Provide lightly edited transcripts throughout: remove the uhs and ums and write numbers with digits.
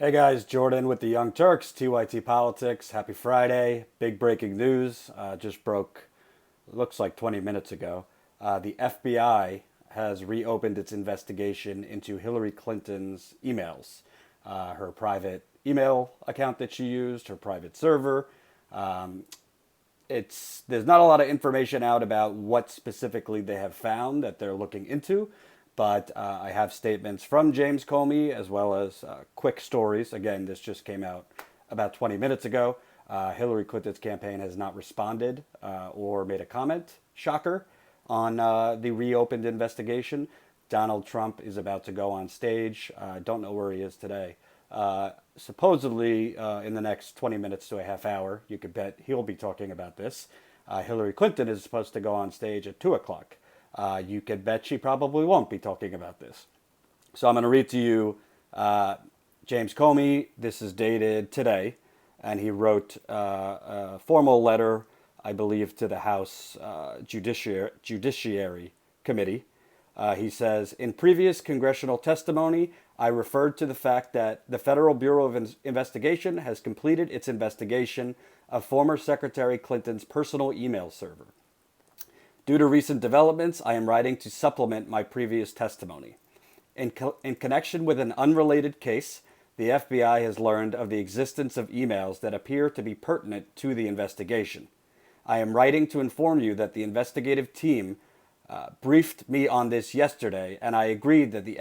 Hey guys, Jordan with the Young Turks, TYT Politics. Happy Friday. Big breaking news. Just broke, looks like 20 minutes ago. The FBI has reopened its investigation into Hillary Clinton's emails, her private email account that she used, her private server. Um, there's not a lot of information out about what specifically they have found that they're looking into, but I have statements from James Comey as well as quick stories. Again, this just came out about 20 minutes ago. Hillary Clinton's campaign has not responded or made a comment, shocker, on the reopened investigation. Donald Trump is about to go on stage. I don't know where he is today. Supposedly, in the next 20 minutes to a half hour, you could bet he'll be talking about this. Hillary Clinton is supposed to go on stage at 2 o'clock. You could bet she probably won't be talking about this. So I'm going to read to you James Comey. This is dated today, and he wrote a formal letter, I believe, to the House Judiciary Committee. He says, in previous congressional testimony, I referred to the fact that the Federal Bureau of Investigation has completed its investigation of former Secretary Clinton's personal email server. Due to recent developments, I am writing to supplement my previous testimony. In connection with an unrelated case, the FBI has learned of the existence of emails that appear to be pertinent to the investigation. I am writing to inform you that the investigative team briefed me on this yesterday, and I agreed that the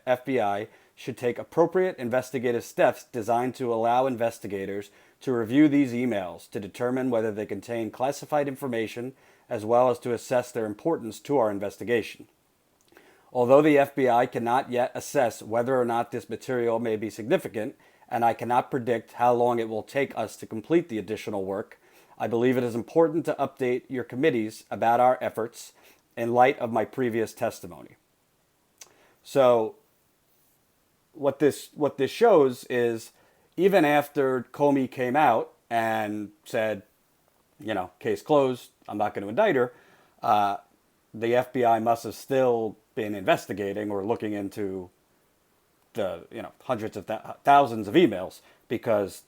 FBI should take appropriate investigative steps designed to allow investigators to review these emails to determine whether they contain classified information as well as to assess their importance to our investigation. Although the FBI cannot yet assess whether or not this material may be significant, and I cannot predict how long it will take us to complete the additional work, I believe it is important to update your committees about our efforts in light of my previous testimony. So what this shows is even after Comey came out and said, case closed, I'm not going to indict her, the FBI must have still been investigating or looking into the hundreds of thousands of emails, because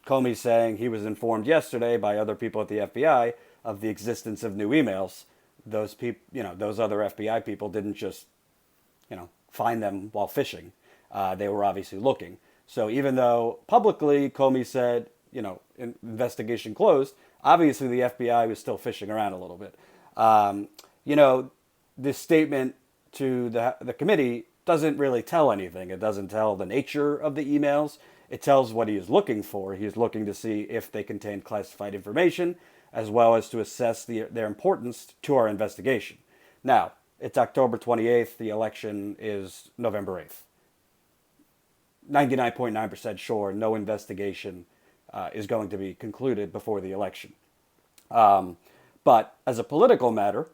Comey's saying he was informed yesterday by other people at the FBI of the existence of new emails. Those people, those other FBI people didn't just, find them while fishing. They were obviously looking. So even though publicly Comey said, investigation closed, obviously the FBI was still fishing around a little bit. This statement to the committee doesn't really tell anything. It doesn't tell the nature of the emails. It tells what he is looking for. He is looking to see if they contain classified information, as well as to assess their importance to our investigation. Now, it's October 28th. The election is November 8th. 99.9% sure no investigation is going to be concluded before the election. But as a political matter,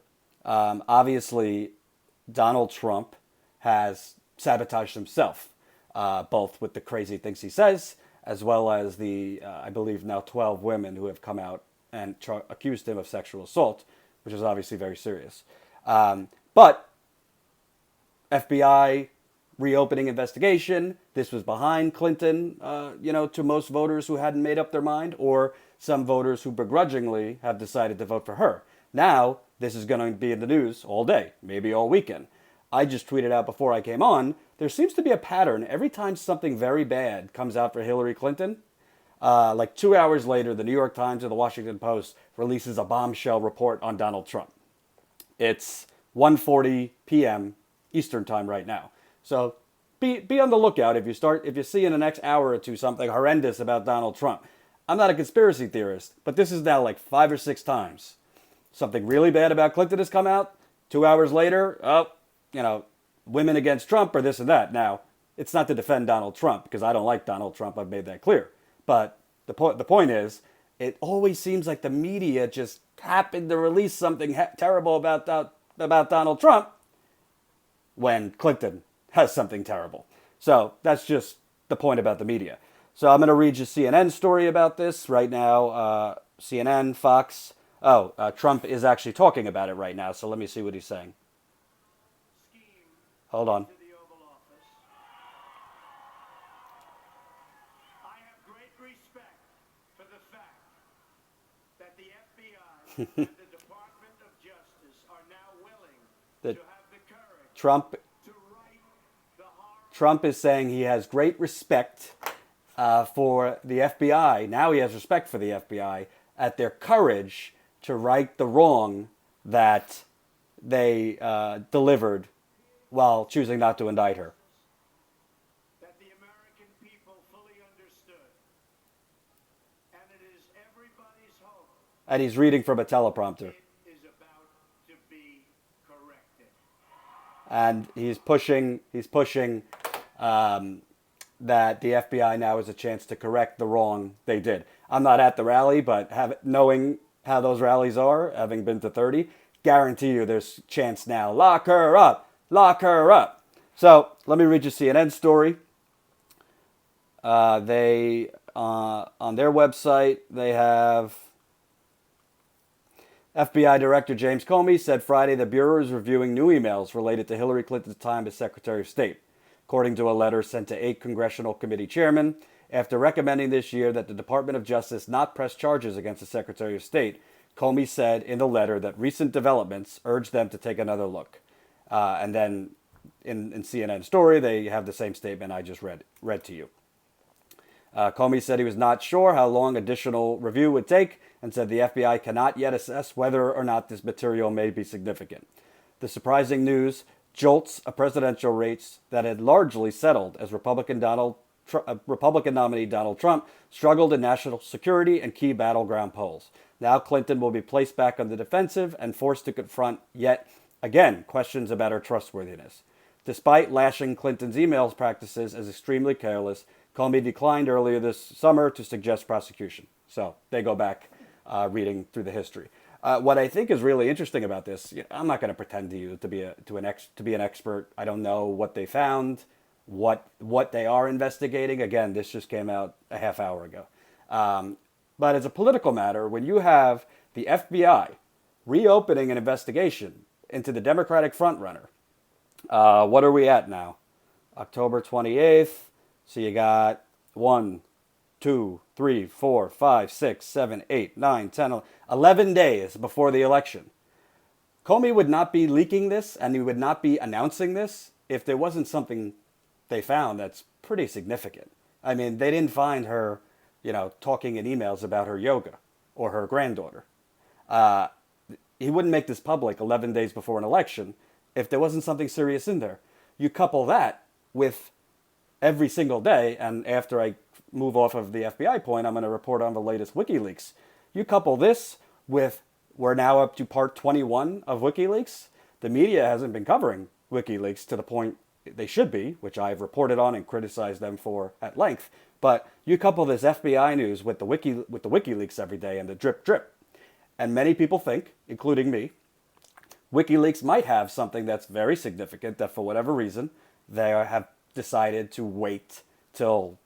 obviously Donald Trump has sabotaged himself, both with the crazy things he says, as well as the, I believe now 12 women who have come out and accused him of sexual assault, which is obviously very serious. But FBI reopening investigation, this was behind Clinton, to most voters who hadn't made up their mind, or some voters who begrudgingly have decided to vote for her. Now, this is going to be in the news all day, maybe all weekend. I just tweeted out before I came on, there seems to be a pattern every time something very bad comes out for Hillary Clinton. Like 2 hours later, the New York Times or the Washington Post releases a bombshell report on Donald Trump. It's 1:40 p.m. Eastern time right now. So be on the lookout if you see in the next hour or two something horrendous about Donald Trump. I'm not a conspiracy theorist, but this is now like 5 or 6 times. Something really bad about Clinton has come out. 2 hours later, women against Trump or this and that. Now, it's not to defend Donald Trump, because I don't like Donald Trump. I've made that clear. But the point is, it always seems like the media just happened to release something terrible about Donald Trump when Clinton has something terrible. So that's just the point about the media. So I'm going to read you CNN story about this right now. CNN, Fox. Trump is actually talking about it right now. So let me see what he's saying. Hold on. respect for the fact that the FBI and the Department of Justice are now willing that to have the courage Trump to right the horror. Trump is saying he has great respect for the FBI. Now he has respect for the FBI at their courage to right the wrong that they delivered while choosing not to indict her. That the American people fully understood. And it is everybody's hope And he's reading from a teleprompter. it is about to be corrected. And he's pushing that the FBI now has a chance to correct the wrong they did. I'm not at the rally, but knowing how those rallies are, having been to 30, guarantee you there's chance now. Lock her up. Lock her up. So let me read you CNN story. They on their website they have FBI Director James Comey said Friday the Bureau is reviewing new emails related to Hillary Clinton's time as Secretary of State, according to a letter sent to 8 congressional committee chairmen. After recommending this year that the Department of Justice not press charges against the Secretary of State, Comey said in the letter that recent developments urged them to take another look. And then in CNN story, they have the same statement I just read to you. Comey said he was not sure how long additional review would take and said the FBI cannot yet assess whether or not this material may be significant. The surprising news jolts a presidential race that had largely settled as Republican nominee Donald Trump struggled in national security and key battleground polls. Now Clinton will be placed back on the defensive and forced to confront yet again questions about her trustworthiness. Despite lashing Clinton's emails practices as extremely careless, Comey declined earlier this summer to suggest prosecution. So they go back reading through the history. What I think is really interesting about this, I'm not going to pretend to you to be an expert. I don't know what they found, what they are investigating. Again, this just came out a half hour ago. But as a political matter, when you have the FBI reopening an investigation into the Democratic frontrunner, what are we at now? October 28th. So you got 1, 2, 3, 4, 5, 6, 7, 8, 9, 10, 11 days before the election. Comey would not be leaking this and he would not be announcing this if there wasn't something they found that's pretty significant. I mean, they didn't find her, talking in emails about her yoga or her granddaughter. He wouldn't make this public 11 days before an election if there wasn't something serious in there. You couple that with every single day, and after I move off of the FBI point, I'm going to report on the latest WikiLeaks. You couple this with, we're now up to part 21 of WikiLeaks. The media hasn't been covering WikiLeaks to the point they should be, which I've reported on and criticized them for at length. But you couple this FBI news with the WikiLeaks every day and the drip drip. And many people think, including me, WikiLeaks might have something that's very significant that for whatever reason they have decided to wait till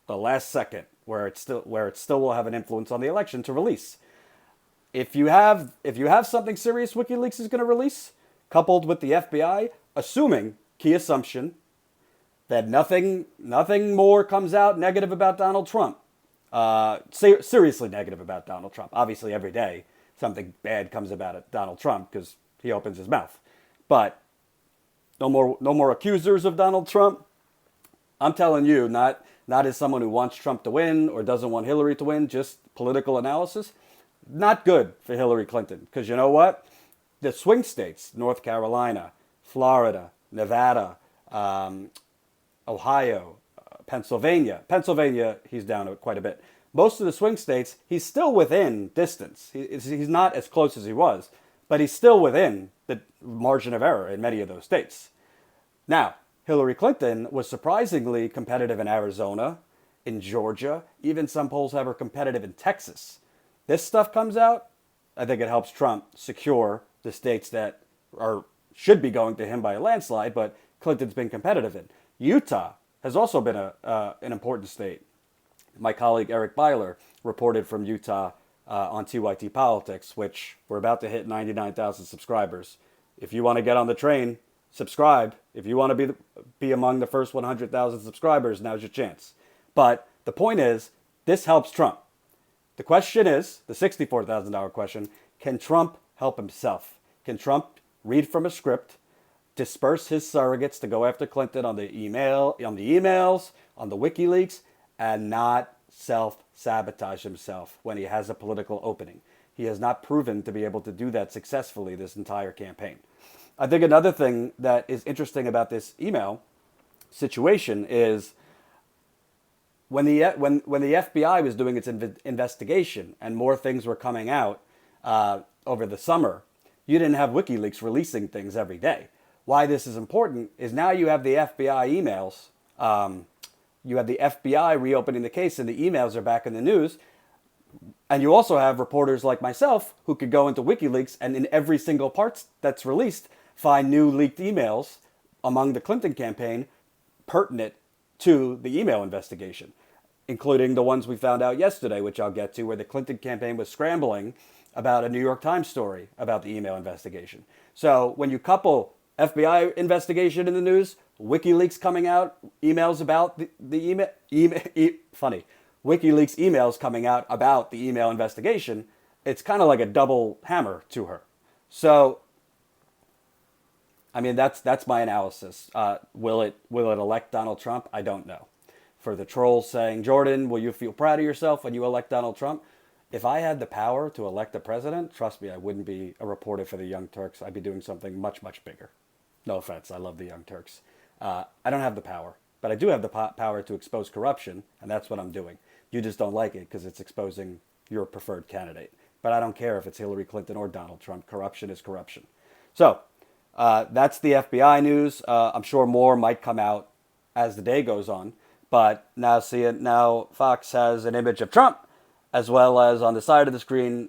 the last second where it still will have an influence on the election to release. If you have something serious WikiLeaks is going to release, coupled with the FBI, assuming key assumption that nothing more comes out negative about Donald Trump, seriously negative about Donald Trump. Obviously, every day something bad comes about Donald Trump because he opens his mouth, but no more accusers of Donald Trump. I'm telling you, not as someone who wants Trump to win or doesn't want Hillary to win, just political analysis. Not good for Hillary Clinton. Because you know what? The swing states, North Carolina, Florida, Nevada, Ohio, Pennsylvania. Pennsylvania, he's down quite a bit. Most of the swing states, he's still within distance. He's not as close as he was, but he's still within the margin of error in many of those states. Now, Hillary Clinton was surprisingly competitive in Arizona, in Georgia. Even some polls have her competitive in Texas. This stuff comes out, I think it helps Trump secure the states that should be going to him by a landslide, but Clinton's been competitive in. Utah has also been an important state. My colleague Eric Byler reported from Utah on TYT Politics, which we're about to hit 99,000 subscribers. If you want to get on the train, subscribe. If you want to be among the first 100,000 subscribers, now's your chance. But the point is, This helps Trump. The question is, the $64,000 question, can Trump help himself? Can Trump read from a script, disperse his surrogates to go after Clinton on the emails, on the WikiLeaks, and not self-sabotage himself when he has a political opening? He has not proven to be able to do that successfully this entire campaign. I think another thing that is interesting about this email situation is when the FBI was doing its investigation and more things were coming out over the summer, you didn't have WikiLeaks releasing things every day. Why this is important is now you have the FBI emails. You have the FBI reopening the case, and the emails are back in the news. And you also have reporters like myself who could go into WikiLeaks and in every single part that's released, find new leaked emails among the Clinton campaign pertinent to the email investigation, including the ones we found out yesterday, which I'll get to, where the Clinton campaign was scrambling about a New York Times story about the email investigation. So when you couple FBI investigation in the news, WikiLeaks coming out, emails about the WikiLeaks emails coming out about the email investigation, it's kind of like a double hammer to her. So, I mean, that's my analysis. Will it elect Donald Trump? I don't know. For the trolls saying, Jordan, will you feel proud of yourself when you elect Donald Trump? If I had the power to elect a president, trust me, I wouldn't be a reporter for the Young Turks. I'd be doing something much, much bigger. No offense, I love the Young Turks. I don't have the power, but I do have the power to expose corruption, and that's what I'm doing. You just don't like it because it's exposing your preferred candidate. But I don't care if it's Hillary Clinton or Donald Trump. Corruption is corruption. So that's the FBI news. I'm sure more might come out as the day goes on. But now Fox has an image of Trump, as well as on the side of the screen,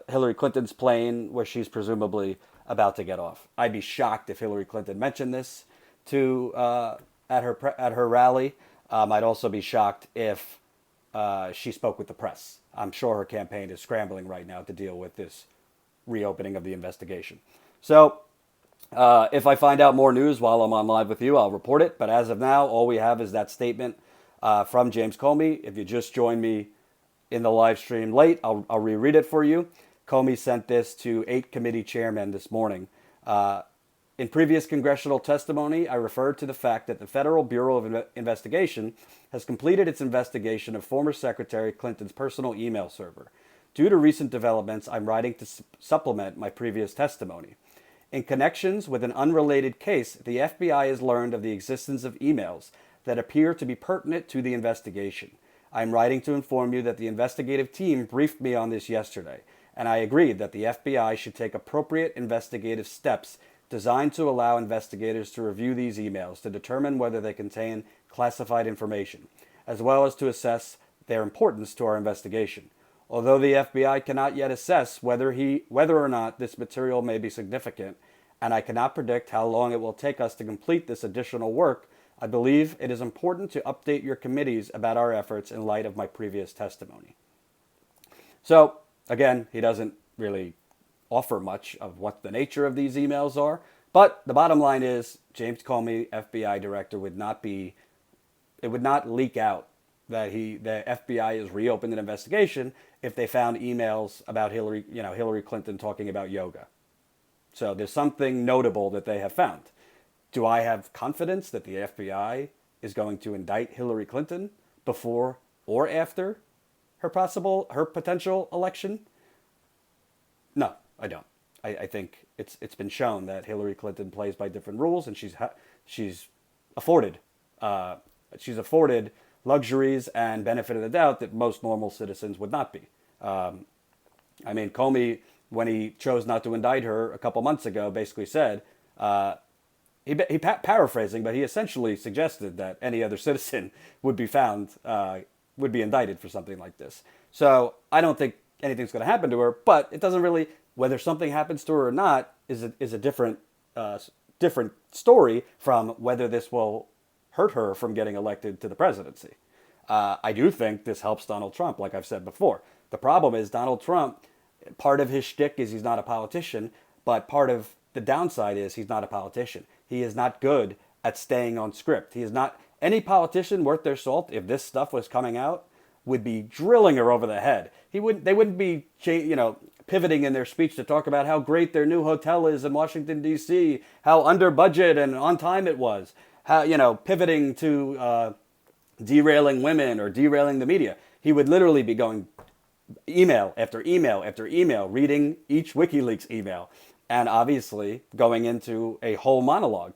Hillary Clinton's plane where she's presumably about to get off. I'd be shocked if Hillary Clinton mentioned this at her rally. I'd also be shocked if she spoke with the press. I'm sure her campaign is scrambling right now to deal with this reopening of the investigation. So if I find out more news while I'm on live with you, I'll report it. But as of now, all we have is that statement from James Comey. If you just joined me in the live stream late, I'll reread it for you. Comey sent this to 8 committee chairmen this morning. In previous congressional testimony, I referred to the fact that the Federal Bureau of Investigation has completed its investigation of former Secretary Clinton's personal email server. Due to recent developments, I'm writing to supplement my previous testimony. In connections with an unrelated case, the FBI has learned of the existence of emails that appear to be pertinent to the investigation. I'm writing to inform you that the investigative team briefed me on this yesterday, and I agreed that the FBI should take appropriate investigative steps designed to allow investigators to review these emails to determine whether they contain classified information, as well as to assess their importance to our investigation. Although the FBI cannot yet assess whether or not this material may be significant, and I cannot predict how long it will take us to complete this additional work, I believe it is important to update your committees about our efforts in light of my previous testimony. So, again, he doesn't really offer much of what the nature of these emails are, but the bottom line is James Comey, FBI director, would not leak out that the FBI has reopened an investigation if they found emails about Hillary Clinton talking about yoga. So there's something notable that they have found. Do I have confidence that the FBI is going to indict Hillary Clinton before or after her potential election? No, I don't. I think it's been shown that Hillary Clinton plays by different rules, and she's afforded luxuries and benefit of the doubt that most normal citizens would not be. I mean, Comey, when he chose not to indict her a couple months ago, basically said, paraphrasing, but he essentially suggested that any other citizen would be indicted for something like this. So I don't think anything's going to happen to her, but it doesn't really, whether something happens to her or not is a different story from whether this will hurt her from getting elected to the presidency. I do think this helps Donald Trump, like I've said before. The problem is Donald Trump, part of his shtick is he's not a politician, but part of the downside is he's not a politician. He is not good at staying on script. He is not, any politician worth their salt, if this stuff was coming out, would be drilling her over the head. They wouldn't be, pivoting in their speech to talk about how great their new hotel is in Washington, D.C., how under budget and on time it was, how, pivoting to derailing women or derailing the media. He would literally be going email after email after email, reading each WikiLeaks email, and obviously going into a whole monologue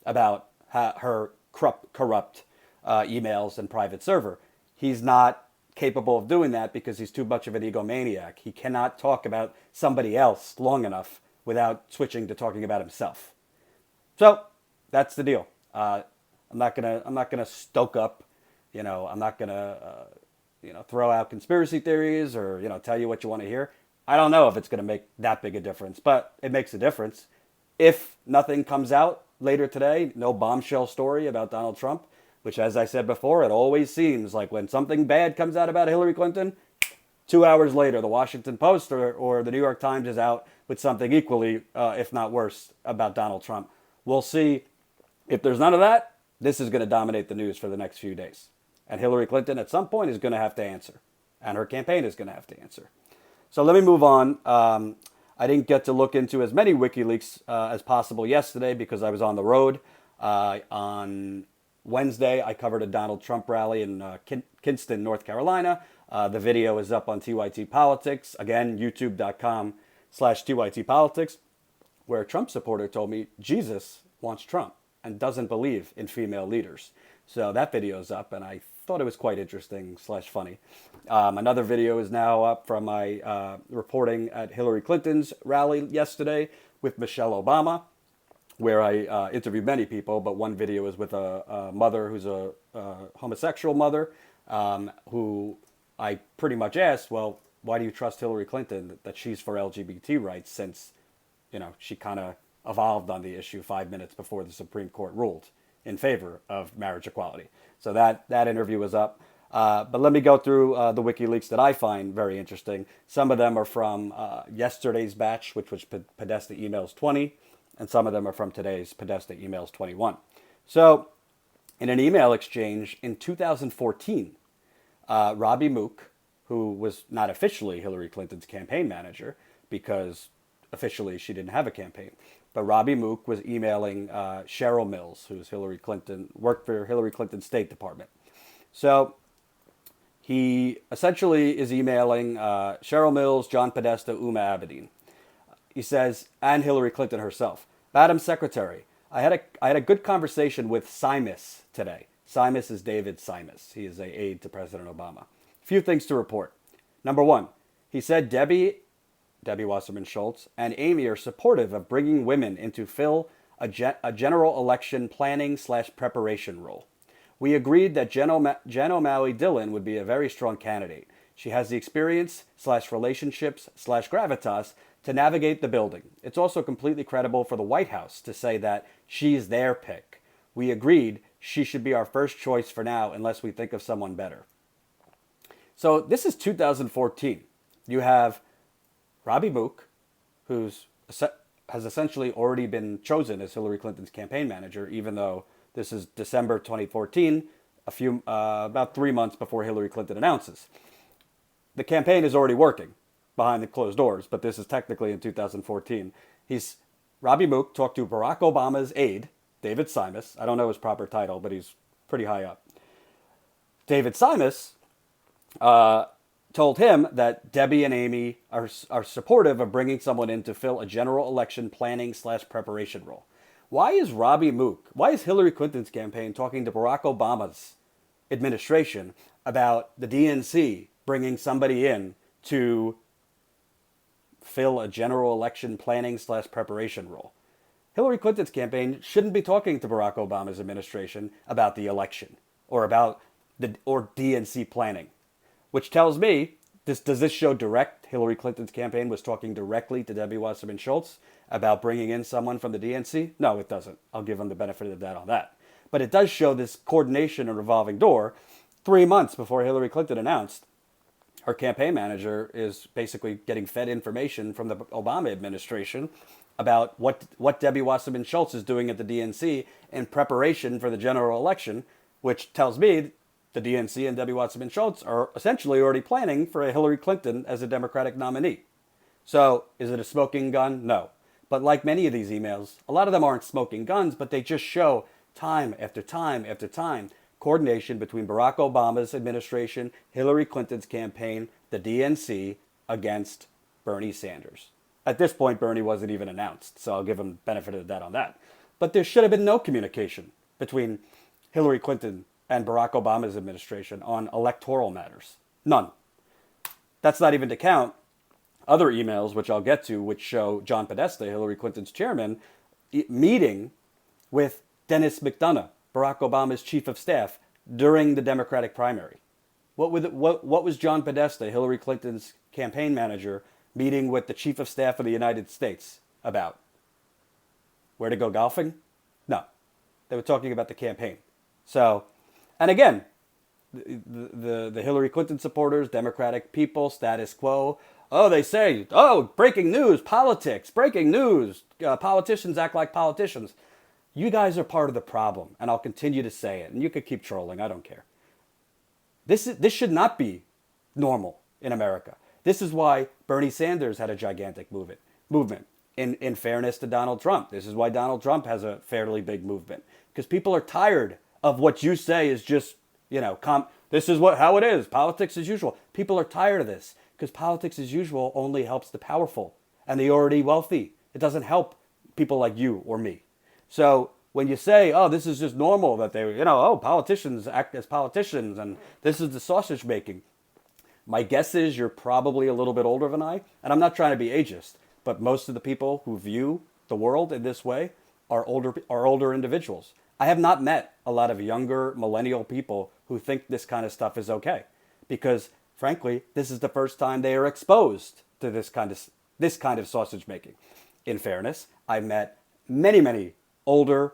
about her corrupt emails and private server. He's not capable of doing that because he's too much of an egomaniac. He cannot talk about somebody else long enough without switching to talking about himself. So that's the deal. I'm not gonna stoke up. I'm not gonna throw out conspiracy theories or tell you what you want to hear. I don't know if it's gonna make that big a difference, but it makes a difference. If nothing comes out later today, no bombshell story about Donald Trump, which, as I said before, it always seems like when something bad comes out about Hillary Clinton, 2 hours later, the Washington Post or the New York Times is out with something equally, if not worse, about Donald Trump. We'll see. If there's none of that, this is going to dominate the news for the next few days. And Hillary Clinton, at some point, is going to have to answer. And her campaign is going to have to answer. So let me move on. I didn't get to look into as many WikiLeaks as possible yesterday because I was on the road. On Wednesday, I covered a Donald Trump rally in Kinston, North Carolina. The video is up on TYT Politics. Again, youtube.com/TYT Politics, where a Trump supporter told me Jesus wants Trump and doesn't believe in female leaders. So that video is up, and I thought it was quite interesting / funny. Another video is now up from my reporting at Hillary Clinton's rally yesterday with Michelle Obama, where I interviewed many people, but one video is with a mother who's a homosexual mother, who I pretty much asked, well, why do you trust Hillary Clinton that she's for LGBT rights since, she kind of evolved on the issue 5 minutes before the Supreme Court ruled in favor of marriage equality. So that interview was up. But let me go through the WikiLeaks that I find very interesting. Some of them are from yesterday's batch, which was Podesta Emails 20. And some of them are from today's Podesta Emails 21. So, in an email exchange in 2014, Robbie Mook, who was not officially Hillary Clinton's campaign manager, because officially she didn't have a campaign, but Robbie Mook was emailing Cheryl Mills, who's worked for Hillary Clinton's State Department. So, he essentially is emailing Cheryl Mills, John Podesta, Uma Abedin. He says, and Hillary Clinton herself, Madam Secretary, I had a good conversation with Simus today. Simus is David Simus. He is an aide to President Obama. A few things to report. Number one, he said Debbie Wasserman Schultz, and Amy are supportive of bringing women in to fill a general election planning / preparation role. We agreed that Jen O'Malley Dillon would be a very strong candidate. She has the experience / relationships / gravitas to navigate the building. It's also completely credible for the White House to say that she's their pick. We agreed she should be our first choice for now unless we think of someone better. So this is 2014. You have Robbie Mook, has essentially already been chosen as Hillary Clinton's campaign manager, even though this is December 2014, about 3 months before Hillary Clinton announces. The campaign is already working behind the closed doors, but this is technically in 2014. Robbie Mook talked to Barack Obama's aide, David Simus. I don't know his proper title, but he's pretty high up. David Simus told him that Debbie and Amy are supportive of bringing someone in to fill a general election planning / preparation role. Why is Hillary Clinton's campaign talking to Barack Obama's administration about the DNC bringing somebody in to fill a general election planning / preparation role? Hillary Clinton's campaign shouldn't be talking to Barack Obama's administration about the election or DNC planning, which tells me, does this show direct Hillary Clinton's campaign was talking directly to Debbie Wasserman Schultz about bringing in someone from the DNC? No, it doesn't. I'll give them the benefit of the doubt on that. But it does show this coordination and revolving door 3 months before Hillary Clinton announced her campaign manager is basically getting fed information from the Obama administration about what Debbie Wasserman Schultz is doing at the DNC in preparation for the general election, which tells me the DNC and Debbie Wasserman Schultz are essentially already planning for a Hillary Clinton as a Democratic nominee. So is it a smoking gun? No. But like many of these emails, a lot of them aren't smoking guns, but they just show time after time after time coordination between Barack Obama's administration, Hillary Clinton's campaign, the DNC against Bernie Sanders. At this point, Bernie wasn't even announced, so I'll give him benefit of the doubt on that. But there should have been no communication between Hillary Clinton and Barack Obama's administration on electoral matters. None. That's not even to count other emails, which I'll get to, which show John Podesta, Hillary Clinton's chairman, meeting with Dennis McDonough, Barack Obama's chief of staff, during the Democratic primary. What was John Podesta, Hillary Clinton's campaign manager, meeting with the chief of staff of the United States about? Where to go golfing? No. They were talking about the campaign. So, and again, the Hillary Clinton supporters, Democratic people, status quo. Oh, they say, oh, breaking news, politics, breaking news. Politicians act like politicians. You guys are part of the problem, and I'll continue to say it. And you could keep trolling. I don't care. This should not be normal in America. This is why Bernie Sanders had a gigantic movement. In fairness to Donald Trump, this is why Donald Trump has a fairly big movement. Because people are tired of what you say is just, this is how it is. Politics as usual. People are tired of this because politics as usual only helps the powerful and the already wealthy. It doesn't help people like you or me. So when you say, oh, this is just normal that they, politicians act as politicians and this is the sausage making. My guess is you're probably a little bit older than I, and I'm not trying to be ageist, but most of the people who view the world in this way are older individuals. I have not met a lot of younger millennial people who think this kind of stuff is okay, because frankly, this is the first time they are exposed to this kind of sausage making. In fairness, I've met many older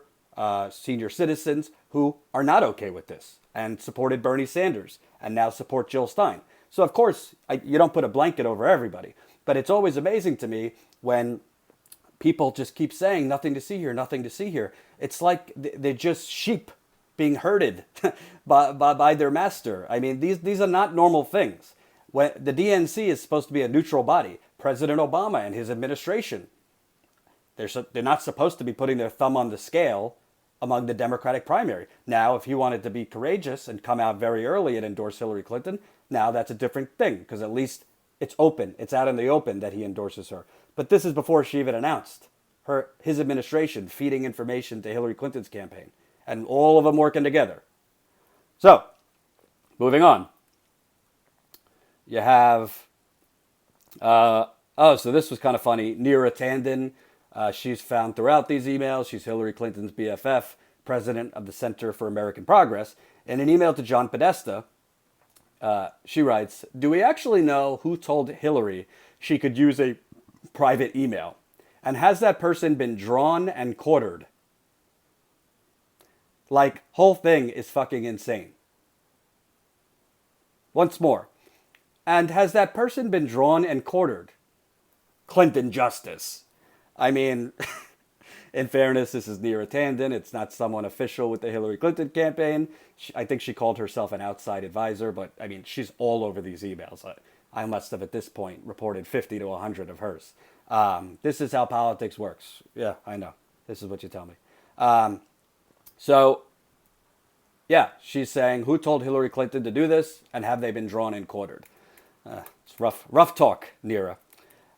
senior citizens who are not okay with this and supported Bernie Sanders and now support Jill Stein. So of course, you don't put a blanket over everybody, but it's always amazing to me when people just keep saying nothing to see here, nothing to see here. It's like they're just sheep being herded by their master. I mean, these are not normal things. When the DNC is supposed to be a neutral body, President Obama and his administration, they're not supposed to be putting their thumb on the scale among the Democratic primary. Now, if he wanted to be courageous and come out very early and endorse Hillary Clinton, now that's a different thing, because at least it's open. It's out in the open that he endorses her. But this is before she even announced his administration feeding information to Hillary Clinton's campaign, and all of them working together. So, moving on. You have, so this was kind of funny. Neera Tanden, she's found throughout these emails. She's Hillary Clinton's BFF, president of the Center for American Progress. In an email to John Podesta, she writes, do we actually know who told Hillary she could use a private email? And has that person been drawn and quartered? Like, whole thing is fucking insane. Once more. And has that person been drawn and quartered? Clinton justice. I mean, in fairness, this is Neera Tanden. It's not someone official with the Hillary Clinton campaign. I think she called herself an outside advisor, but I mean, she's all over these emails. I must have at this point reported 50 to 100 of hers. This is how politics works. Yeah, I know. This is what you tell me. So, yeah, she's saying, who told Hillary Clinton to do this, and have they been drawn and quartered? It's rough talk, Neera.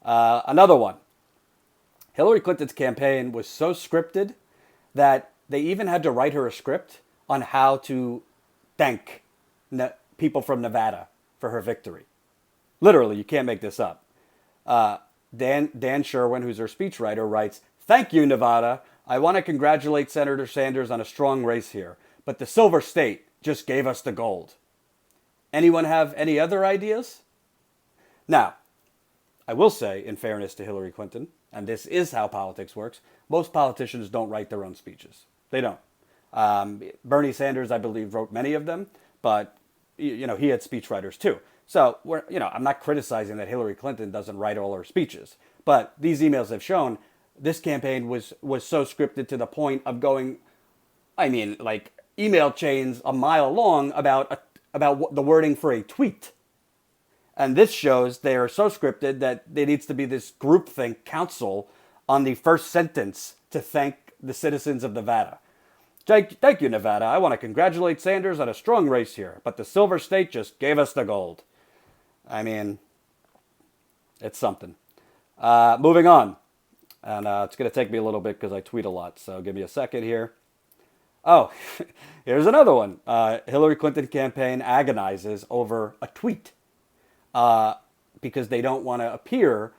Another one. Hillary Clinton's campaign was so scripted that they even had to write her a script on how to thank people from Nevada for her victory. Literally, you can't make this up. Dan Sherwin, who's her speechwriter, writes, thank you, Nevada. I want to congratulate Senator Sanders on a strong race here, but the Silver State just gave us the gold. Anyone have any other ideas? Now, I will say, in fairness to Hillary Clinton, and this is how politics works, most politicians don't write their own speeches. They don't. Bernie Sanders, I believe, wrote many of them, but he had speechwriters too. So I'm not criticizing that Hillary Clinton doesn't write all her speeches, but these emails have shown this campaign was so scripted to the point of going, email chains a mile long about about the wording for a tweet. And this shows they are so scripted that there needs to be this groupthink council on the first sentence to thank the citizens of Nevada. Thank you, Nevada. I want to congratulate Sanders on a strong race here, but the Silver State just gave us the gold. I mean, it's something. Moving on. And it's going to take me a little bit because I tweet a lot, so give me a second here. Oh, here's another one. Hillary Clinton campaign agonizes over a tweet because they don't want to appear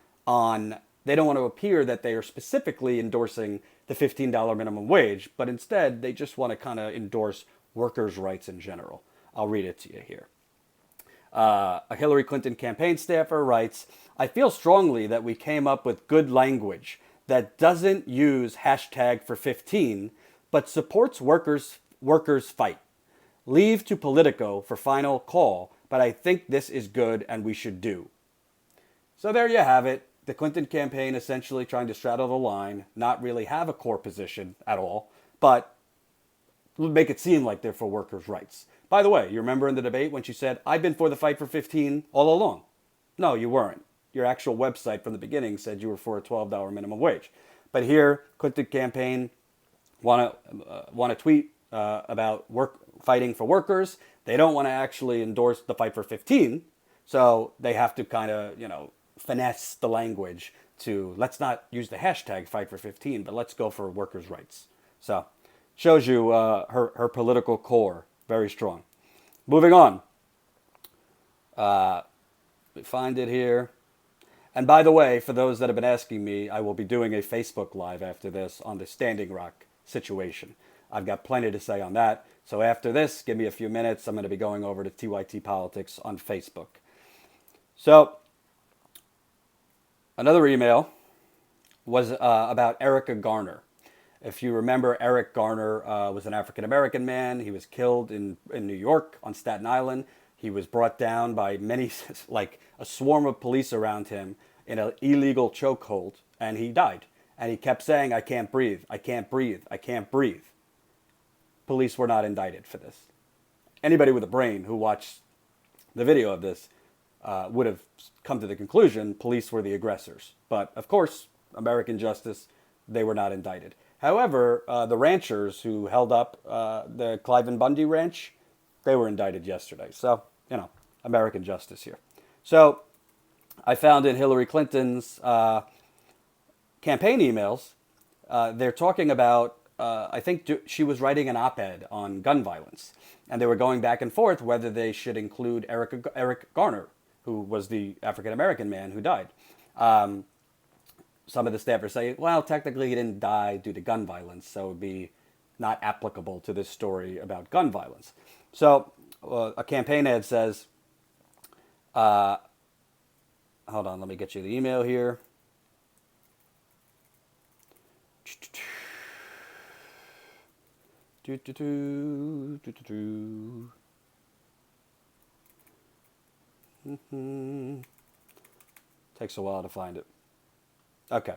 that they are specifically endorsing the $15 minimum wage, but instead they just want to kind of endorse workers' rights in general. I'll read it to you here. A Hillary Clinton campaign staffer writes, I feel strongly that we came up with good language that doesn't use hashtag for 15, but supports workers fight. Leave to Politico for final call, but I think this is good and we should do. So there you have it. The Clinton campaign essentially trying to straddle the line, not really have a core position at all, but make it seem like they're for workers' rights. By the way, you remember in the debate when she said, I've been for the fight for 15 all along? No, you weren't. Your actual website from the beginning said you were for a $12 minimum wage. But here, Clinton campaign want to tweet about fighting for workers. They don't want to actually endorse the fight for 15, so they have to kind of, finesse the language to let's not use the hashtag fight for 15, but let's go for workers' rights. So shows you her political core, very strong. Moving on. We find it here. And by the way, for those that have been asking me, I will be doing a Facebook Live after this on the Standing Rock situation. I've got plenty to say on that. So after this, give me a few minutes. I'm going to be going over to TYT Politics on Facebook. So another email was about Erica Garner. If you remember, Eric Garner was an African-American man. He was killed in New York on Staten Island. He was brought down by many, like a swarm of police around him in an illegal chokehold, and he died. And he kept saying, I can't breathe, I can't breathe, I can't breathe. Police were not indicted for this. Anybody with a brain who watched the video of this would have come to the conclusion police were the aggressors. But of course, American justice, they were not indicted. However, the ranchers who held up the Cliven Bundy Ranch, they were indicted yesterday. So, American justice here. So I found in Hillary Clinton's campaign emails, they're talking about, I think she was writing an op-ed on gun violence. And they were going back and forth whether they should include Eric Garner, who was the African-American man who died. Some of the staffers say, well, technically he didn't die due to gun violence, so it would be not applicable to this story about gun violence. So a campaign ad says, hold on, let me get you the email here. Takes a while to find it. Okay.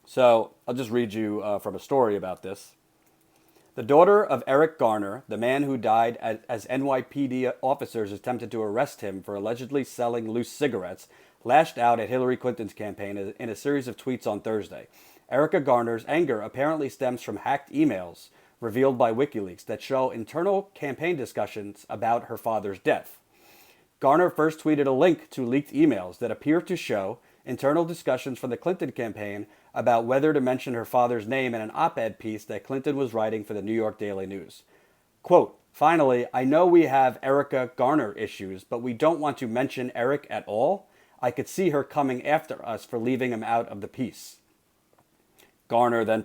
So I'll just read you from a story about this. The daughter of Eric Garner, the man who died as NYPD officers attempted to arrest him for allegedly selling loose cigarettes, lashed out at Hillary Clinton's campaign in a series of tweets on Thursday. Erica Garner's anger apparently stems from hacked emails revealed by WikiLeaks that show internal campaign discussions about her father's death. Garner first tweeted a link to leaked emails that appear to show internal discussions from the Clinton campaign about whether to mention her father's name in an op-ed piece that Clinton was writing for the New York Daily News. Quote, finally, I know we have Erica Garner issues, but we don't want to mention Eric at all. I could see her coming after us for leaving him out of the piece. Erica Garner then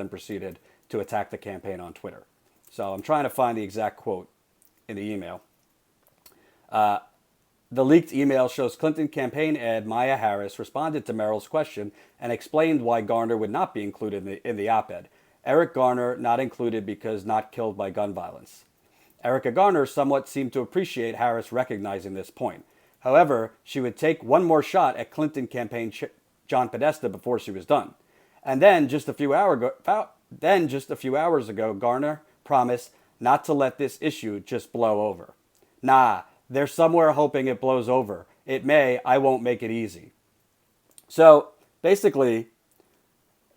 proceeded to attack the campaign on Twitter. So I'm trying to find the exact quote in the email. The leaked email shows Clinton campaign ad Maya Harris responded to Merrill's question and explained why Garner would not be included in the op-ed. Eric Garner not included because not killed by gun violence. Erica Garner somewhat seemed to appreciate Harris recognizing this point. However, she would take one more shot at Clinton campaign John Podesta before she was done. And then just a few hours ago, Garner promised not to let this issue just blow over. Nah, they're somewhere hoping it blows over. It may, I won't make it easy. So basically,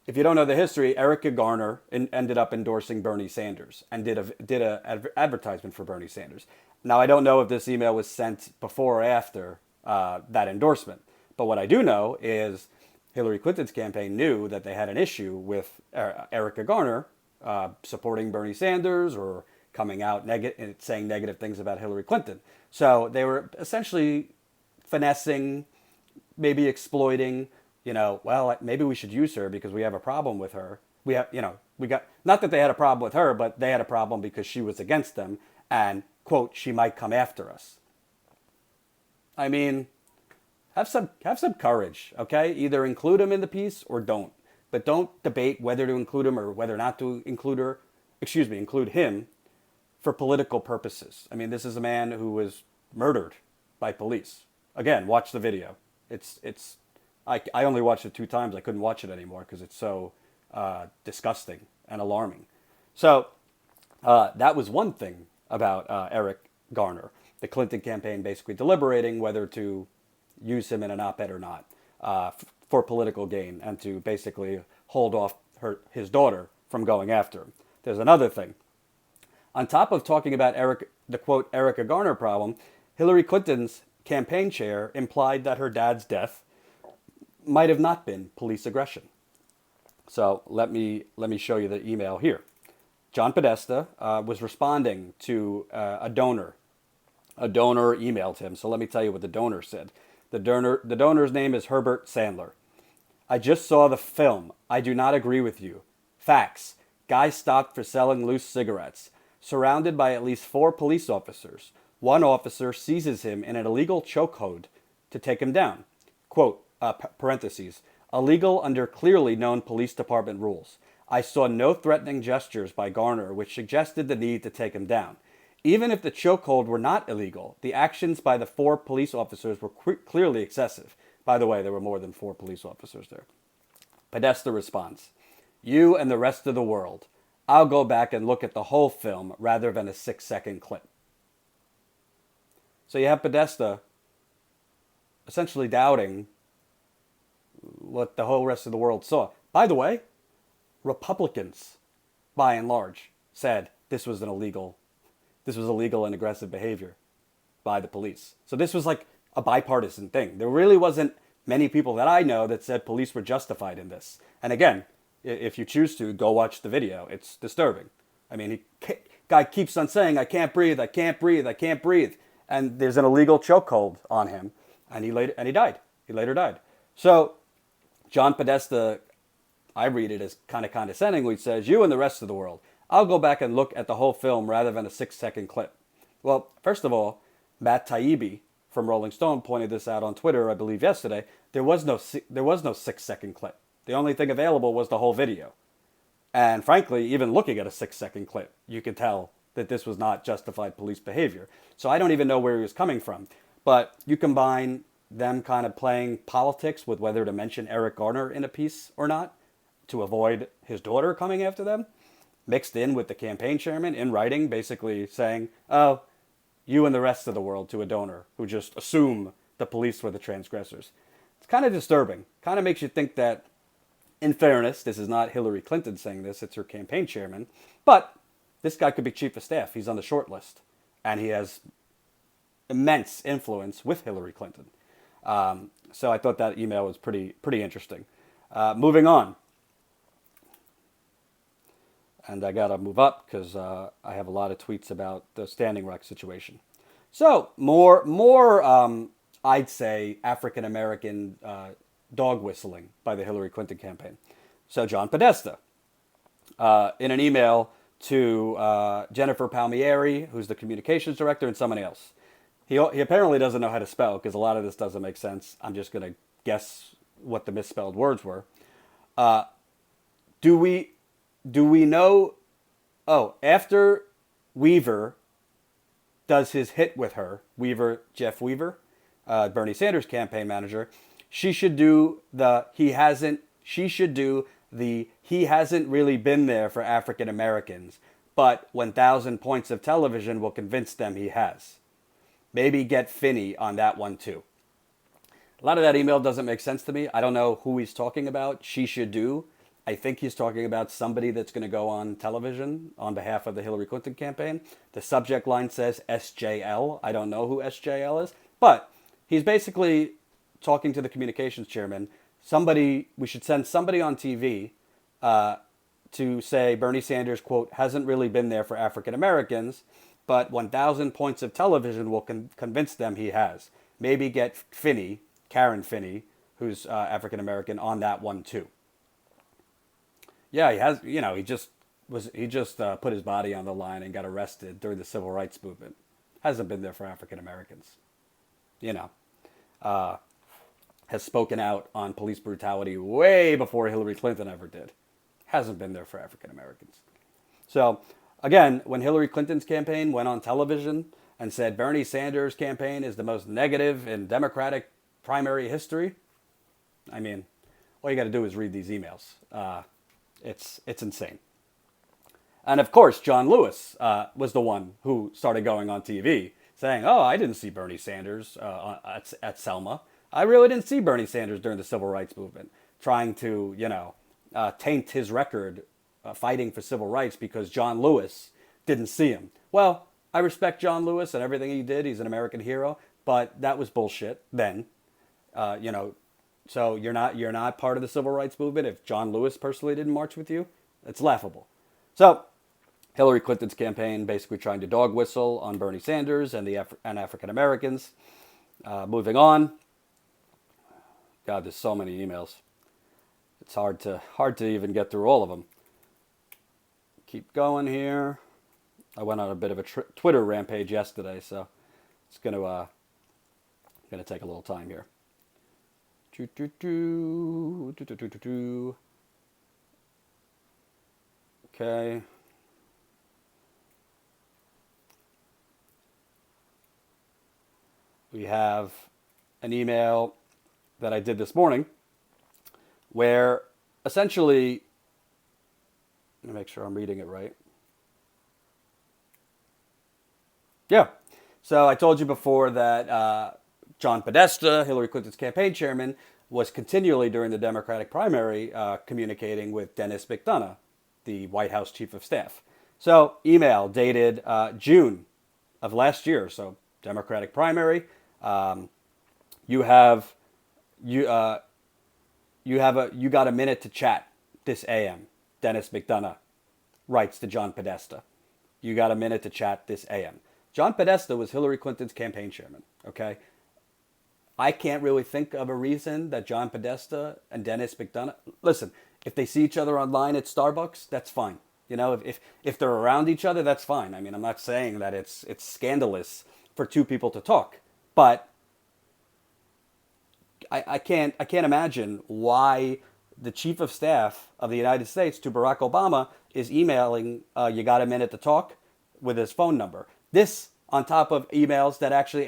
if you don't know the history, Erica Garner ended up endorsing Bernie Sanders and did a advertisement for Bernie Sanders. Now, I don't know if this email was sent before or after that endorsement, but what I do know is Hillary Clinton's campaign knew that they had an issue with Erica Garner supporting Bernie Sanders or coming out and saying negative things about Hillary Clinton. So they were essentially finessing, maybe exploiting, well, maybe we should use her because we have a problem with her. We got, not that they had a problem with her, but they had a problem because she was against them and, quote, she might come after us. I mean, have some courage, okay? Either include him in the piece or don't. But don't debate whether to include him or whether not to include him for political purposes. I mean, this is a man who was murdered by police. Again, watch the video. I only watched it 2 times. I couldn't watch it anymore because it's so disgusting and alarming. So that was one thing about Eric Garner. The Clinton campaign basically deliberating whether to use him in an op-ed or not for political gain and to basically hold off his daughter from going after him. There's another thing. On top of talking about the quote Erica Garner problem, Hillary Clinton's campaign chair implied that her dad's death might have not been police aggression. So let me show you the email here. John Podesta was responding to a donor. A donor emailed him. So let me tell you what the donor said. The donor's name is Herbert Sandler. I just saw the film. I do not agree with you. Facts. Guy stopped for selling loose cigarettes. Surrounded by at least 4 police officers. One officer seizes him in an illegal chokehold to take him down. Quote, parentheses, illegal under clearly known police department rules. I saw no threatening gestures by Garner which suggested the need to take him down. Even if the chokehold were not illegal, the actions by the 4 police officers were clearly excessive. By the way, there were more than 4 police officers there. Podesta responds, you and the rest of the world. I'll go back and look at the whole film rather than a 6-second clip. So you have Podesta essentially doubting what the whole rest of the world saw. By the way, Republicans, by and large, said this was illegal and aggressive behavior by the police. So this was like a bipartisan thing. There really wasn't many people that I know that said police were justified in this. And again, if you choose to, go watch the video. It's disturbing. I mean, guy keeps on saying, I can't breathe, I can't breathe, I can't breathe. And there's an illegal chokehold on him. And he died. He later died. So John Podesta, I read it as kind of condescendingly, says, you and the rest of the world, I'll go back and look at the whole film rather than a 6-second clip. Well, first of all, Matt Taibbi from Rolling Stone pointed this out on Twitter, I believe yesterday. There was no 6-second clip. The only thing available was the whole video. And frankly, even looking at a 6-second clip, you could tell that this was not justified police behavior. So I don't even know where he was coming from. But you combine them kind of playing politics with whether to mention Eric Garner in a piece or not to avoid his daughter coming after them, mixed in with the campaign chairman in writing basically saying, oh, you and the rest of the world to a donor who just assume the police were the transgressors. It's kind of disturbing. Kind of makes you think that, in fairness, this is not Hillary Clinton saying this, it's her campaign chairman, but this guy could be chief of staff. He's on the short list, and he has immense influence with Hillary Clinton. So I thought that email was pretty interesting. Moving on. And I got to move up because I have a lot of tweets about the Standing Rock situation. So more I'd say, African-American dog whistling by the Hillary Clinton campaign. So John Podesta, in an email to Jennifer Palmieri, who's the communications director, and somebody else. He apparently doesn't know how to spell because a lot of this doesn't make sense. I'm just going to guess what the misspelled words were. Do we know? Oh, after Weaver does his hit with her, Jeff Weaver, Bernie Sanders campaign manager, she should do the he hasn't really been there for African Americans, but 1,000 points of television will convince them he has. Maybe get Finney on that one too. A lot of that email doesn't make sense to me. I don't know who he's talking about. She should do. I think he's talking about somebody that's going to go on television on behalf of the Hillary Clinton campaign. The subject line says SJL. I don't know who SJL is, but he's basically talking to the communications chairman. We should send somebody on TV to say Bernie Sanders, quote, hasn't really been there for African Americans, but 1,000 points of television will convince them he has. Maybe get Finney, Karen Finney, who's African American, on that one too. Yeah, he has. He just put his body on the line and got arrested during the civil rights movement. Hasn't been there for African Americans. Has spoken out on police brutality way before Hillary Clinton ever did. Hasn't been there for African Americans. So again, when Hillary Clinton's campaign went on television and said Bernie Sanders' campaign is the most negative in Democratic primary history, I mean, all you got to do is read these emails. It's insane. And of course, John Lewis was the one who started going on TV saying, oh, I didn't see Bernie Sanders at Selma. I really didn't see Bernie Sanders during the civil rights movement, trying to, taint his record fighting for civil rights because John Lewis didn't see him. Well, I respect John Lewis and everything he did. He's an American hero, but that was bullshit then. So you're not part of the civil rights movement if John Lewis personally didn't march with you. It's laughable. So Hillary Clinton's campaign basically trying to dog whistle on Bernie Sanders and and African Americans. Moving on. God, there's so many emails. It's hard to even get through all of them. Keep going here. I went on a bit of a Twitter rampage yesterday, so it's gonna take a little time here. Okay. We have an email that I did this morning where essentially, let me make sure I'm reading it right. Yeah. So I told you before that John Podesta, Hillary Clinton's campaign chairman, was continually during the Democratic primary communicating with Dennis McDonough, the White House chief of staff. So email dated June of last year. So Democratic primary. You got a minute to chat this AM. Dennis McDonough writes to John Podesta. You got a minute to chat this AM. John Podesta was Hillary Clinton's campaign chairman. Okay. I can't really think of a reason that John Podesta and Dennis McDonough, listen, if they see each other online at Starbucks, that's fine. If they're around each other, that's fine. I mean, I'm not saying that it's scandalous for two people to talk, but I can't imagine why the chief of staff of the United States to Barack Obama is emailing, you got a minute to talk, with his phone number. This on top of emails that actually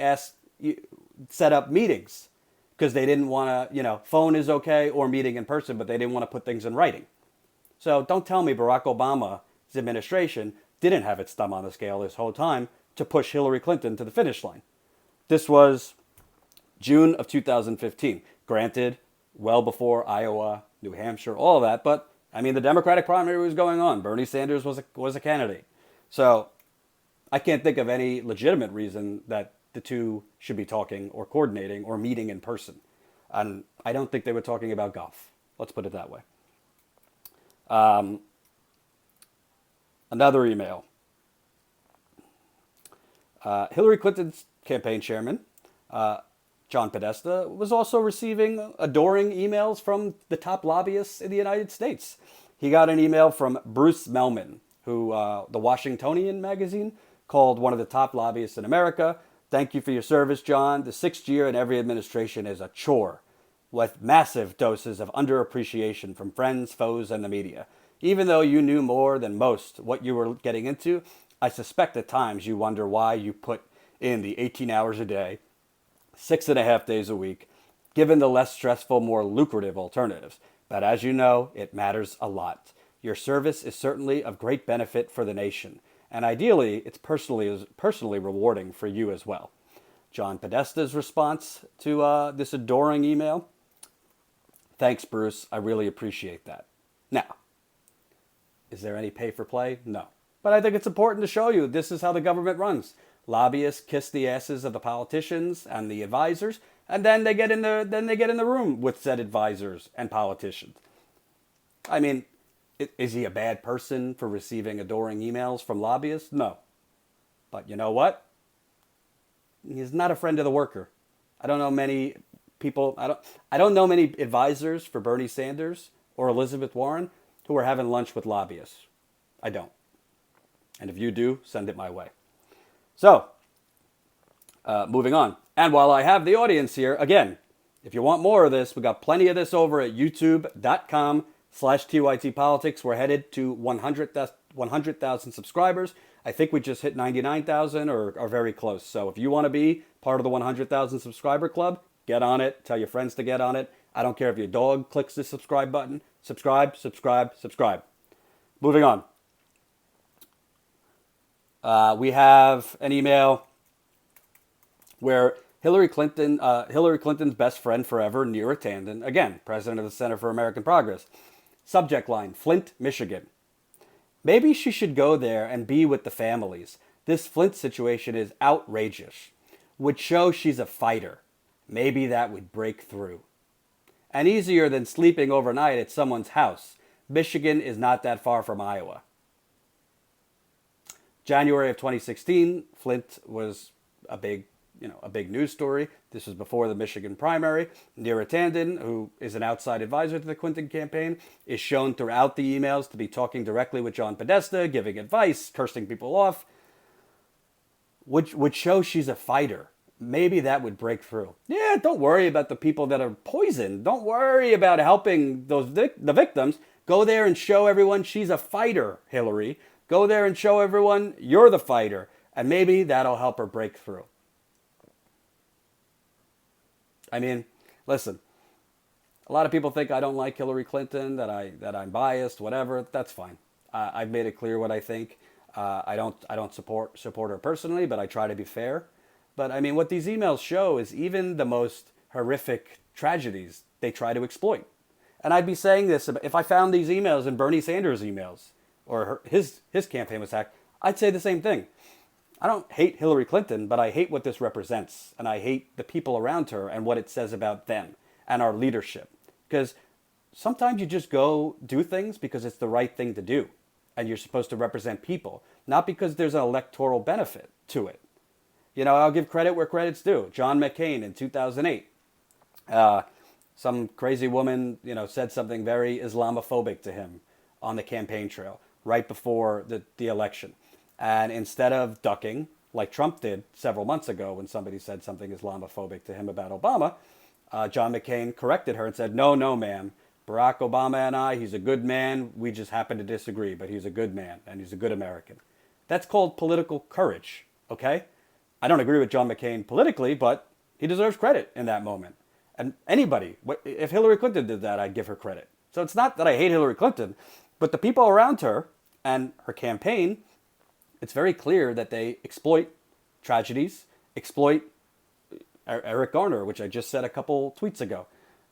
set up meetings because they didn't want to, phone is okay or meeting in person, but they didn't want to put things in writing. So don't tell me Barack Obama's administration didn't have its thumb on the scale this whole time to push Hillary Clinton to the finish line. This was June of 2015. Granted, well before Iowa, New Hampshire, all of that, but I mean, the Democratic primary was going on. Bernie Sanders was a candidate. So I can't think of any legitimate reason that the two should be talking or coordinating or meeting in person. And I don't think they were talking about golf. Let's put it that way. Another email. Hillary Clinton's campaign chairman, John Podesta, was also receiving adoring emails from the top lobbyists in the United States. He got an email from Bruce Melman, who the Washingtonian magazine called one of the top lobbyists in America. Thank you for your service, John. The 6th year in every administration is a chore, with massive doses of underappreciation from friends, foes, and the media. Even though you knew more than most what you were getting into, I suspect at times you wonder why you put in the 18 hours a day, 6.5 days a week, given the less stressful, more lucrative alternatives. But as you know, it matters a lot. Your service is certainly of great benefit for the nation, and ideally, it's personally rewarding for you as well. John Podesta's response to this adoring email: thanks, Bruce. I really appreciate that. Now, is there any pay for play? No. But I think it's important to show you this is how the government runs. Lobbyists kiss the asses of the politicians and the advisors, and then they get in the room with said advisors and politicians. I mean, is he a bad person for receiving adoring emails from lobbyists? No. But you know what? He's not a friend of the worker. I don't know many people. I don't know many advisors for Bernie Sanders or Elizabeth Warren who are having lunch with lobbyists. I don't. And if you do, send it my way. So, moving on. And while I have the audience here, again, if you want more of this, we got plenty of this over at youtube.com/TYTpolitics. We're headed to 100,000 subscribers. I think we just hit 99,000 or are very close. So if you want to be part of the 100,000 subscriber club, get on it. Tell your friends to get on it. I don't care if your dog clicks the subscribe button. Subscribe, subscribe, subscribe. Moving on. We have an email where Hillary Clinton's best friend forever, Neera Tanden, again, president of the Center for American Progress. Subject line, Flint, Michigan. Maybe she should go there and be with the families. This Flint situation is outrageous. Would show she's a fighter. Maybe that would break through. And easier than sleeping overnight at someone's house. Michigan is not that far from Iowa. January of 2016, Flint was a big news story. This was before the Michigan primary. Neera Tanden, who is an outside advisor to the Clinton campaign, is shown throughout the emails to be talking directly with John Podesta, giving advice, cursing people off. Would show she's a fighter. Maybe that would break through. Yeah, don't worry about the people that are poisoned. Don't worry about helping the victims. Go there and show everyone she's a fighter, Hillary. Go there and show everyone you're the fighter, and maybe that'll help her break through. I mean, listen, a lot of people think I don't like Hillary Clinton, that I'm biased, whatever. That's fine. I've made it clear what I think. I don't support her personally, but I try to be fair. But I mean, what these emails show is even the most horrific tragedies they try to exploit. And I'd be saying this if I found these emails in Bernie Sanders' emails, or his campaign was hacked, I'd say the same thing. I don't hate Hillary Clinton, but I hate what this represents. And I hate the people around her and what it says about them and our leadership. Because sometimes you just go do things because it's the right thing to do. And you're supposed to represent people, not because there's an electoral benefit to it. You know, I'll give credit where credit's due. John McCain in 2008. Some crazy woman, said something very Islamophobic to him on the campaign trail right before the election. And instead of ducking, like Trump did several months ago when somebody said something Islamophobic to him about Obama, John McCain corrected her and said, no, ma'am. Barack Obama and he's a good man. We just happen to disagree, but he's a good man and he's a good American. That's called political courage, okay? I don't agree with John McCain politically, but he deserves credit in that moment. And anybody, if Hillary Clinton did that, I'd give her credit. So it's not that I hate Hillary Clinton, but the people around her and her campaign, it's very clear that they exploit tragedies, exploit Eric Garner, which I just said a couple tweets ago,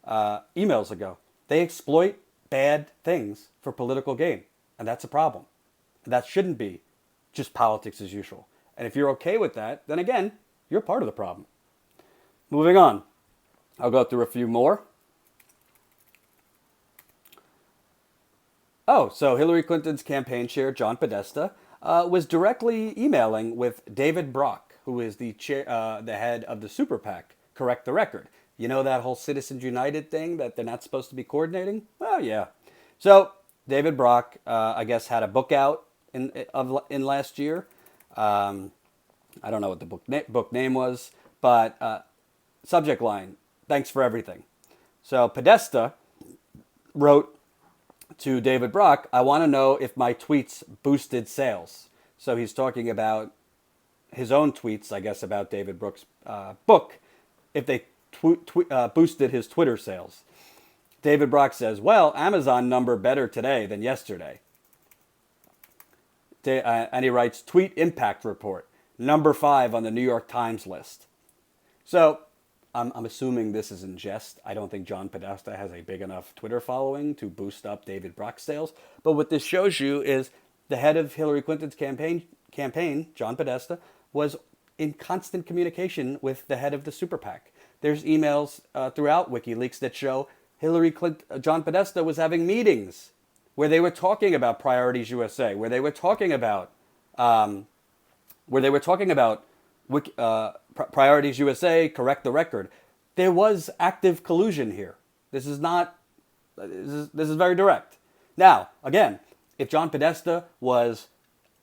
emails ago. They exploit bad things for political gain, and that's a problem. And that shouldn't be just politics as usual. And if you're okay with that, then again, you're part of the problem. Moving on. I'll go through a few more. Oh, so Hillary Clinton's campaign chair, John Podesta, was directly emailing with David Brock, who is the head of the super PAC, Correct the Record. You know that whole Citizens United thing that they're not supposed to be coordinating? Well, yeah. So David Brock, I guess, had a book out in last year. I don't know what the book name was, but subject line, thanks for everything. So Podesta wrote to David Brock, I want to know if my tweets boosted sales. So he's talking about his own tweets, I guess, about David Brock's book, if they boosted his Twitter sales. David Brock says, well, Amazon number better today than yesterday. And he writes, tweet impact report, number 5 on the New York Times list. So I'm assuming this is in jest. I don't think John Podesta has a big enough Twitter following to boost up David Brock's sales. But what this shows you is the head of Hillary Clinton's campaign, John Podesta, was in constant communication with the head of the super PAC. There's emails throughout WikiLeaks that show John Podesta was having meetings where they were talking about Priorities USA, where they were talking about Priorities USA, correct the record. There was active collusion here. This is very direct. Now, again, if John Podesta was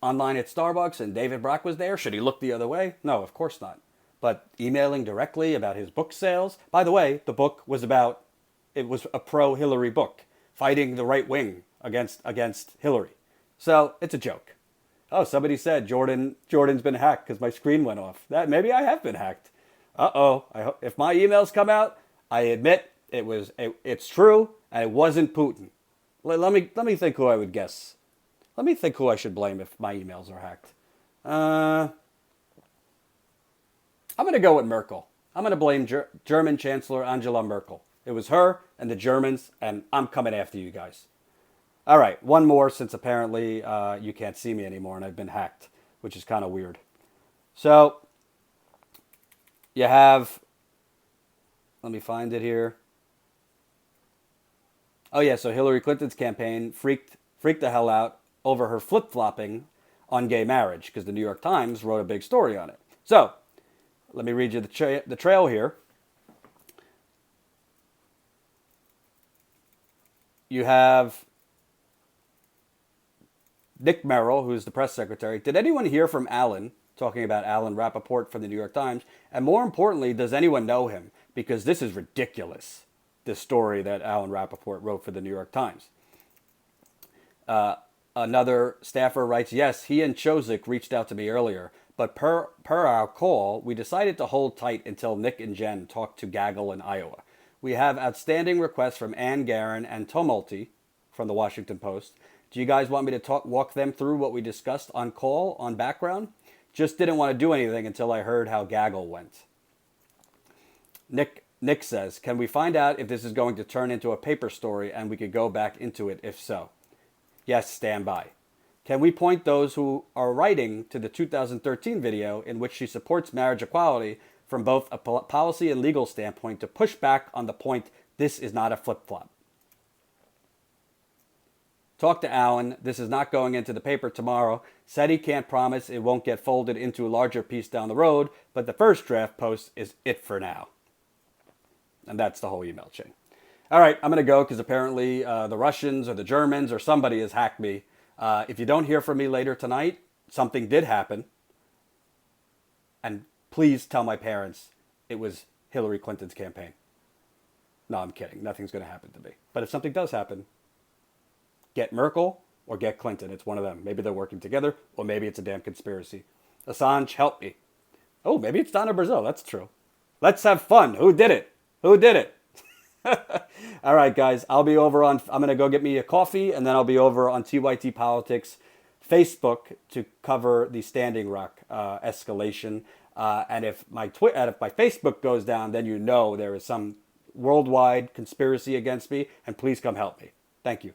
online at Starbucks and David Brock was there, should he look the other way? No, of course not. But emailing directly about his book sales. By the way, the book was a pro-Hillary book, fighting the right wing against Hillary. So it's a joke. Oh, somebody said Jordan's been hacked because my screen went off. Maybe I have been hacked. Uh-oh. If my emails come out, I admit it's true and it wasn't Putin. Let me think who I would guess. Let me think who I should blame if my emails are hacked. I'm going to go with Merkel. I'm going to blame German Chancellor Angela Merkel. It was her and the Germans, and I'm coming after you guys. All right, one more, since apparently you can't see me anymore and I've been hacked, which is kind of weird. So you have, let me find it here. Oh yeah, so Hillary Clinton's campaign freaked the hell out over her flip-flopping on gay marriage because the New York Times wrote a big story on it. So let me read you the trail here. You have Nick Merrill, who's the press secretary. Did anyone hear from Alan, talking about Alan Rappaport from the New York Times? And more importantly, does anyone know him? Because this is ridiculous, this story that Alan Rappaport wrote for the New York Times. Another staffer writes, yes, he and Chozik reached out to me earlier, but per our call, we decided to hold tight until Nick and Jen talked to Gaggle in Iowa. We have outstanding requests from Ann Garin and Tumulty from the Washington Post. Do you guys want me to walk them through what we discussed on call, on background? Just didn't want to do anything until I heard how Gaggle went. Nick says, can we find out if this is going to turn into a paper story and we could go back into it if so? Yes, stand by. Can we point those who are writing to the 2013 video in which she supports marriage equality from both a policy and legal standpoint to push back on the point this is not a flip-flop? Talk to Alan. This is not going into the paper tomorrow. Said he can't promise it won't get folded into a larger piece down the road, but the first draft post is it for now. And that's the whole email chain. All right, I'm going to go because apparently the Russians or the Germans or somebody has hacked me. If you don't hear from me later tonight, something did happen. And please tell my parents it was Hillary Clinton's campaign. No, I'm kidding. Nothing's going to happen to me. But if something does happen, get Merkel or get Clinton. It's one of them. Maybe they're working together, or maybe it's a damn conspiracy. Assange, help me. Oh, maybe it's Donna Brazil. That's true. Let's have fun. Who did it? Who did it? All right, guys. I'm going to go get me a coffee, and then I'll be over on TYT Politics Facebook to cover the Standing Rock escalation. And if my Facebook goes down, then you know there is some worldwide conspiracy against me, and please come help me. Thank you.